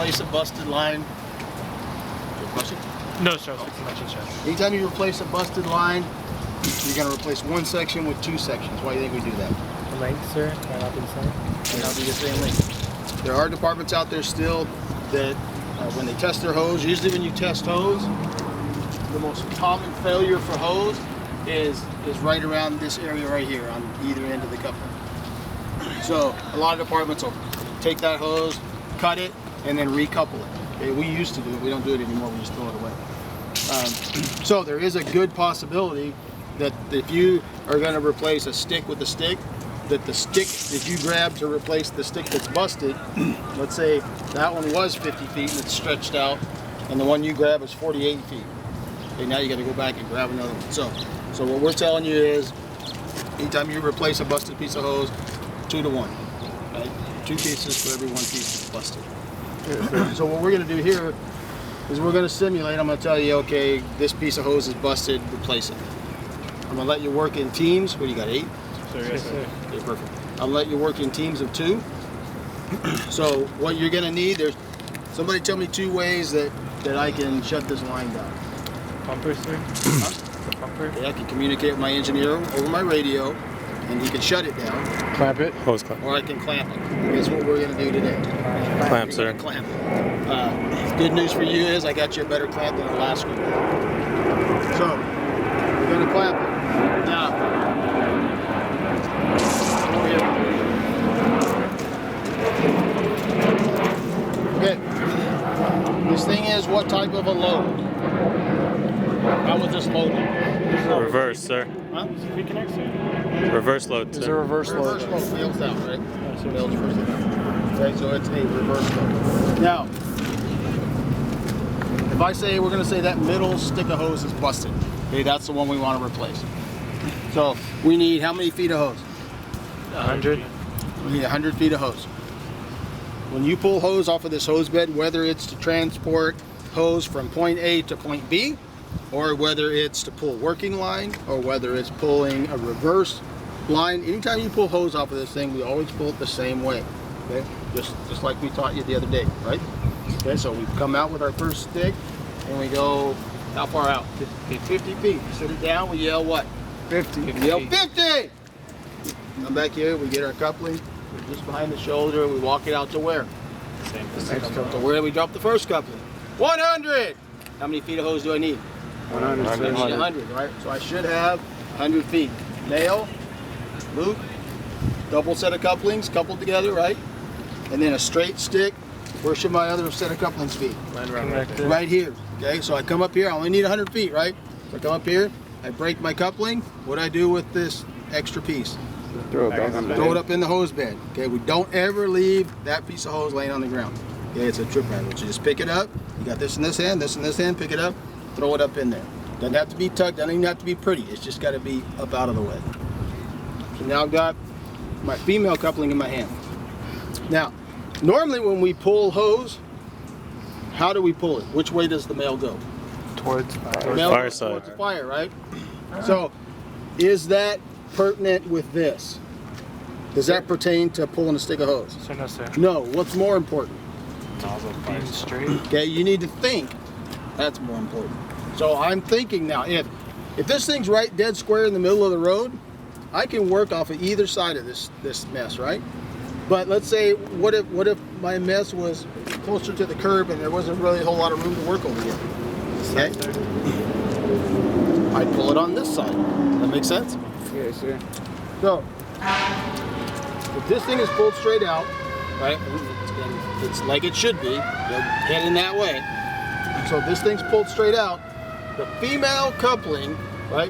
replace a busted line, question? No, sir. Oh. Anytime you replace a busted line, you're going to replace one section with two sections. Why do you think we do that? The length, sir. Might not be the same. Might not be the same length. There are departments out there still that when they test their hose, usually when you test hose, the most common failure for hose is right around this area right here on either end of the coupler. So a lot of departments will take that hose, cut it, and then recouple it. Okay, we used to do it. We don't do it anymore. We just throw it away. So there is a good possibility that if you are going to replace a stick with a stick, that the stick that you grab to replace the stick that's busted, let's say that one was 50 feet and it's stretched out, and the one you grab is 48 feet. Okay, now you got to go back and grab another one. So what we're telling you is, anytime you replace a busted piece of hose, 2 to 1. Right? 2 pieces for every 1 piece that's busted. So what we're going to do here is we're going to simulate. I'm going to tell you, okay, this piece of hose is busted, replace it. I'm going to let you work in teams. What do you got, 8? Yes, sir. Okay, perfect. I'll let you work in teams of 2. So what you're going to need, somebody tell me 2 ways that I can shut this line down. Pumper, sir. Huh? The pumper. Okay, I can communicate with my engineer over my radio, and he can shut it down. Clamp it. Hose clamp. Or I can clamp it. That's what we're going to do today. Clamp, sir. Clamp it. Good news for you is I got you a better clamp than the last one. So, we're going to clamp it. Now, okay. This thing is what type of a load? How was this loaded? Reverse, sir. Huh? Reconnect, sir. Reverse load, It's a sir. reverse load. Reverse load wheels out, right? Wheels first out. Okay, so it's a reverse load. Now, if I say, we're gonna say that middle stick of hose is busted. Okay, that's the one we want to replace. So we need how many feet of hose? 100. We need 100 feet of hose. When you pull hose off of this hose bed, whether it's to transport hose from point A to point B, or whether it's to pull working line, or whether it's pulling a reverse line, anytime you pull hose off of this thing, we always pull it the same way. Okay, just like we taught you the other day, right? Okay, so we come out with our first stick, and we go how far out? 50 feet. Sit it down. We yell what? 50. We yell 50. Come back here. We get our coupling. We're just behind the shoulder. We walk it out to where? Same. So where do we drop the first coupling? 100. How many feet of hose do I need? 100. I need 100, right? So I should have 100 feet. Nail, loop, double set of couplings coupled together, right? And then a straight stick. Where should my other set of couplings be? Right here. Okay, so I come up here. I only need 100 feet, right? So I come up here. I break my coupling. What do I do with this extra piece? Throw it back on the Throw it up in the hose bed. Okay, we don't ever leave that piece of hose laying on the ground. Okay, it's a trip hazard. So just pick it up. You got this in this hand, this in this hand. Pick it up. Throw it up in there. Doesn't have to be tucked. Doesn't even have to be pretty. It's just got to be up out of the way. So now I've got my female coupling in my hand. Now, normally when we pull hose, how do we pull it? Which way does the male go? Towards fire. Male fire goes side. towards the fire, right? So, is that pertinent with this? Does that pertain to pulling a stick of hose? Sir, no, sir. No. What's more important? Being straight. Okay, you need to think. That's more important. So I'm thinking now, if this thing's right dead square in the middle of the road, I can work off of either side of this mess, right? But let's say, what if my mess was closer to the curb and there wasn't really a whole lot of room to work over here? Okay, I'd pull it on this side. That makes sense? Yes, sir. So, if this thing is pulled straight out, right, it's like it should be, heading that way. So this thing's pulled straight out. The female coupling, right?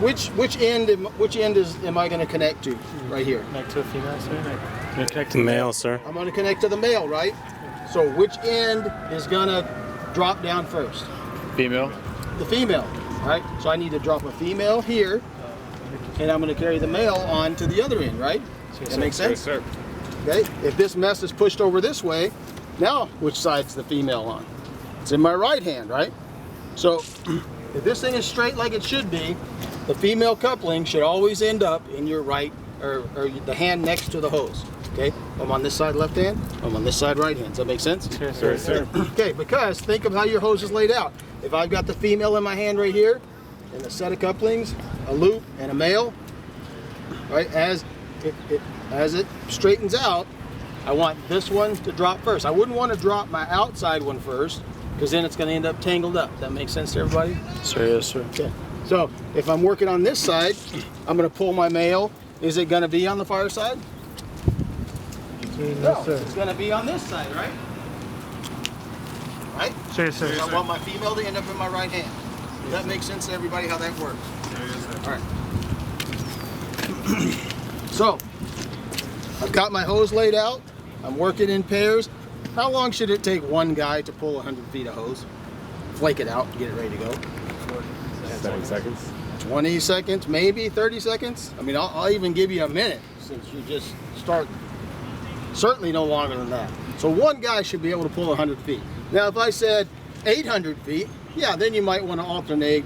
Which end am I going to connect to? Right here. Connect to a female, sir. Connect to male, sir. I'm going to connect to the male, right? So which end is going to drop down first? Female. The female, right? So I need to drop a female here, and I'm going to carry the male on to the other end, right? That makes sense? Yes, sir. Okay, if this mess is pushed over this way, now which side's the female on? It's in my right hand, right? So if this thing is straight like it should be, the female coupling should always end up in your right, or the hand next to the hose. Okay, I'm on this side left hand, I'm on this side right hand. Does that make sense? Yes, sir. Sir. Okay, because think of how your hose is laid out. If I've got the female in my hand right here, and a set of couplings, a loop, and a male, right, as it straightens out, I want this one to drop first. I wouldn't want to drop my outside one first, because then it's going to end up tangled up. That makes sense to everybody? Sir, yes, sir. Okay. So if I'm working on this side, I'm going to pull my male. Is it going to be on the far side? No, it's going to be on this side, right? Right? Sure, yes, sir. So I want my female to end up in my right hand. Does that make sense to everybody how that works? All right. So I've got my hose laid out. I'm working in pairs. How long should it take one guy to pull 100 feet of hose? Flake it out, get it ready to go. 7 seconds. 20 seconds, maybe 30 seconds. I mean, I'll even give you a minute since you just start. Certainly no longer than that. So one guy should be able to pull 100 feet. Now, if I said 800 feet, yeah, then you might want to alternate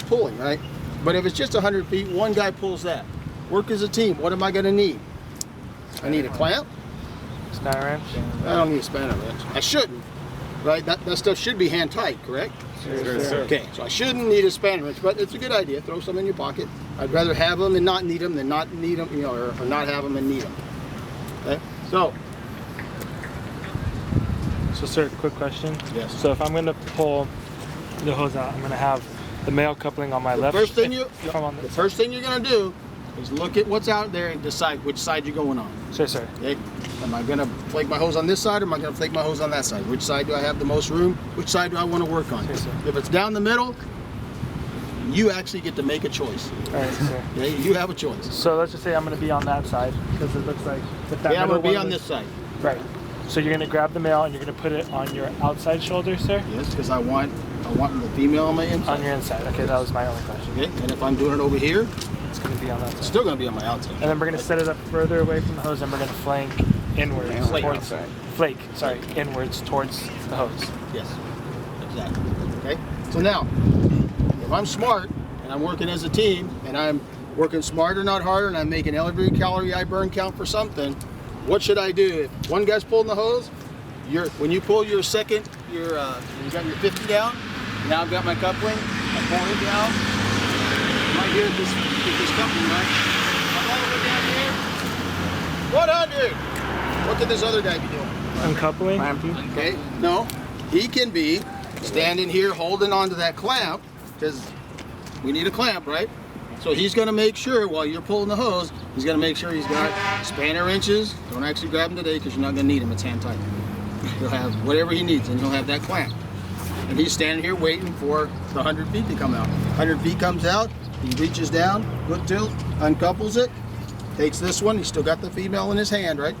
pulling, right? But if it's just 100 feet, one guy pulls that. Work as a team. What am I going to need? I need a clamp. Spanner wrench. I don't need a spanner wrench. I shouldn't, right? That stuff should be hand tight, correct? Sir. Okay, so I shouldn't need a spanner wrench, but it's a good idea. Throw some in your pocket. I'd rather have them and not need them than not need them, you know, or not have them and need them. Okay, so So, sir, quick question. Yes. So, if I'm going to pull the hose out, I'm going to have the male coupling on my left. first thing if I'm on the this. first thing you're gonna do is look at what's out there and decide which side you're going on. Sure, sir. Okay, am I gonna flake my hose on this side or am I gonna flake my hose on that side? Which side do I have the most room? Which side do I want to work on? Sure, sir. If it's down the middle, you actually get to make a choice. All right, sir. Okay, you have a choice. So let's just say I'm going to be on that side because it looks like with that Yeah, I'm middle gonna be one on was- this side. Right. So you're going to grab the male and you're going to put it on your outside shoulder, sir? Yes, because I want the female on my inside. On your inside. Okay, that was my only question. Okay, and if I'm doing it over here, It's going to be on that it's side. still gonna be on my outside. And then we're going to set it up further away from the hose and we're going to flank inwards Flake towards outside. flake, sorry, inwards towards the hose. Yes, exactly. Okay, so now, if I'm smart and I'm working as a team and I'm working smarter, not harder, and I'm making every calorie I burn count for something, what should I do? If one guy's pulling the hose, when you pull your second, you got your 50 down. Now I've got my coupling. I pull it down. Right here at this coupling, right? I'm all the way down here. 100. What could this other guy be doing? Uncoupling? Okay, no, he can be standing here holding onto that clamp because we need a clamp, right? So he's going to make sure while you're pulling the hose, he's going to make sure he's got spanner wrenches. Don't actually grab them today because you're not going to need them. It's hand tight. He'll have whatever he needs and he'll have that clamp. And he's standing here waiting for the 100 feet to come out. 100 feet comes out, he reaches down, foot tilt, uncouples it, takes this one, he's still got the female in his hand, right?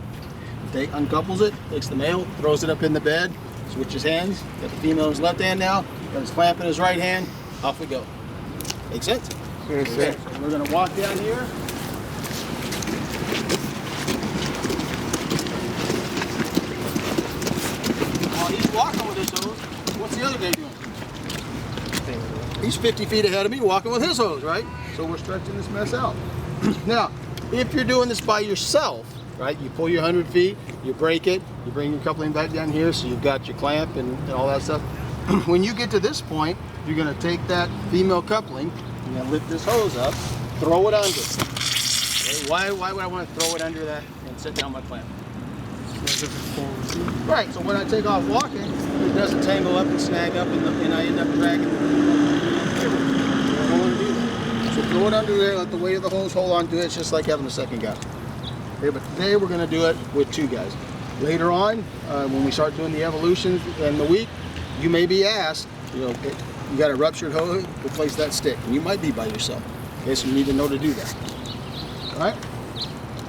Uncouples it, takes the male, throws it up in the bed, switches hands, got the female in his left hand now, got his clamp in his right hand, off we go. Make sense? Sir, sir. So we're gonna walk down here. While he's walking with his hose, what's the other guy doing? He's 50 feet ahead of me walking with his hose, right? So we're stretching this mess out. Now, if you're doing this by yourself, right, you pull your 100 feet, you break it, you bring your coupling back down here so you've got your clamp and all that stuff. When you get to this point, you're gonna take that female coupling, you're gonna lift this hose up, throw it under. Okay, why would I want to throw it under that and set down my clamp? Right, so when I take off walking, it doesn't tangle up and snag up and I end up dragging the I don't want to do that. So throw it under there, let the weight of the hose hold on to it. It's just like having a second guy. Okay, but today we're going to do it with two guys. Later on, when we start doing the evolutions in the week, you may be asked, you got a ruptured hose, replace that stick. And you might be by yourself. Okay, so you need to know to do that. All right?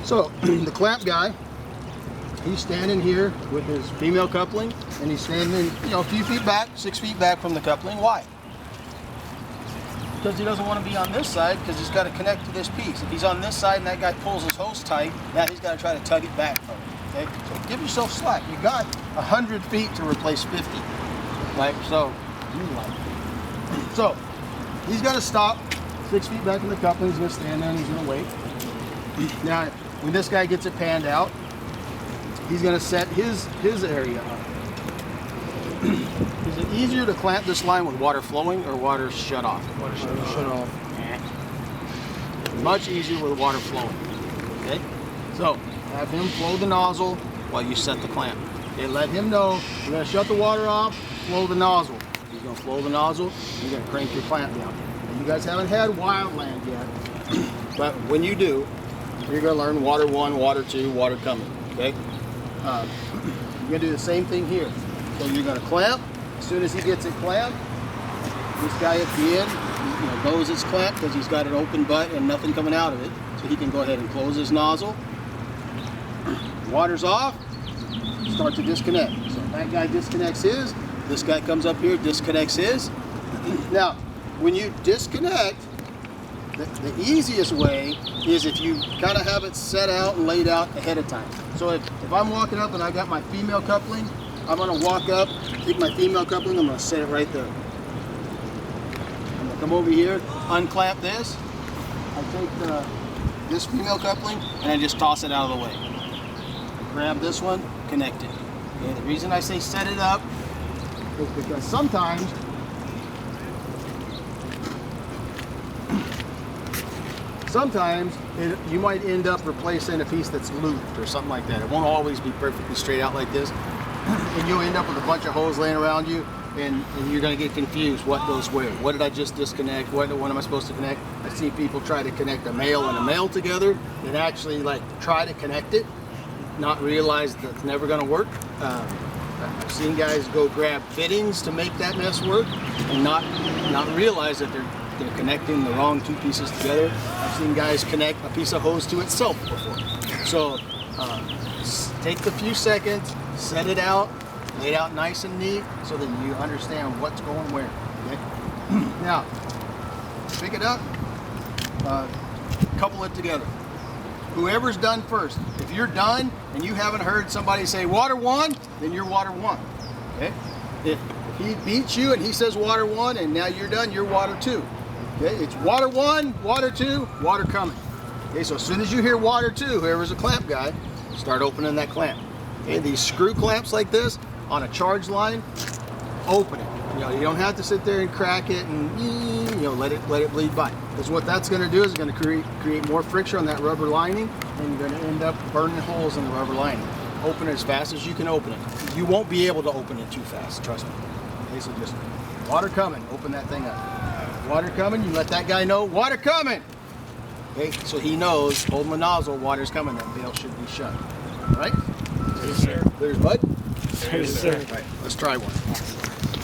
So the clamp guy, he's standing here with his female coupling, and he's standing, a few feet back, 6 feet back from the coupling. Why? Because he doesn't want to be on this side because he's got to connect to this piece. If he's on this side and that guy pulls his hose tight, now he's got to try to tug it back from it. Okay? So give yourself slack. You got 100 feet to replace 50. Right? So, he's got to stop 6 feet back from the coupling. He's going to stand there and he's going to wait. Now, when this guy gets it panned out, he's gonna set his area up. Is it easier to clamp this line with water flowing or water shut off? Water shut off. Much easier with water flowing. Okay? So have him flow the nozzle while you set the clamp. Okay, let him know you're gonna shut the water off, flow the nozzle. He's gonna flow the nozzle, you're gonna crank your clamp down. And you guys haven't had wildland yet, but when you do, you're gonna learn water 1, water 2, water coming. Okay? You're gonna do the same thing here. So you're gonna clamp. As soon as he gets it clamped, this guy at the end, knows it's clamped because he's got an open butt and nothing coming out of it. So he can go ahead and close his nozzle. Water's off, start to disconnect. So that guy disconnects his, this guy comes up here, disconnects his. Now, when you disconnect, the easiest way is if you kind of have it set out and laid out ahead of time. So if I'm walking up and I got my female coupling, I'm gonna walk up, take my female coupling, I'm gonna set it right there. I'm gonna come over here, unclamp this. I take this female coupling and I just toss it out of the way. I grab this one, connect it. Okay, the reason I say set it up is because sometimes you might end up replacing a piece that's looped or something like that. It won't always be perfectly straight out like this. And you'll end up with a bunch of hose laying around you, and you're going to get confused what goes where. What did I just disconnect? What am I supposed to connect? I see people try to connect a male and a male together and actually like try to connect it, not realize that's never going to work. I've seen guys go grab fittings to make that mess work and not realize that they're connecting the wrong two pieces together. I've seen guys connect a piece of hose to itself before. So take the few seconds, set it out, lay it out nice and neat so that you understand what's going where. Okay? Now, pick it up, couple it together. Whoever's done first. If you're done and you haven't heard somebody say water 1, then you're water 1. Okay? If he beats you and he says water 1 and now you're done, you're water 2. Okay? It's water 1, water 2, water coming. Okay, so as soon as you hear water 2, whoever's a clamp guy, start opening that clamp. Okay, these screw clamps like this on a charge line, open it. You don't have to sit there and crack it and let it bleed by. Because what that's going to do is going to create more friction on that rubber lining, and you're going to end up burning holes in the rubber lining. Open it as fast as you can open it. You won't be able to open it too fast, trust me. Okay, so just water coming, open that thing up. Water coming, you let that guy know, water coming! Okay, so he knows, hold my nozzle, water's coming, that valve should be shut. All right? Yes, sir. There's Bud? Yes, sir. All right, let's try one.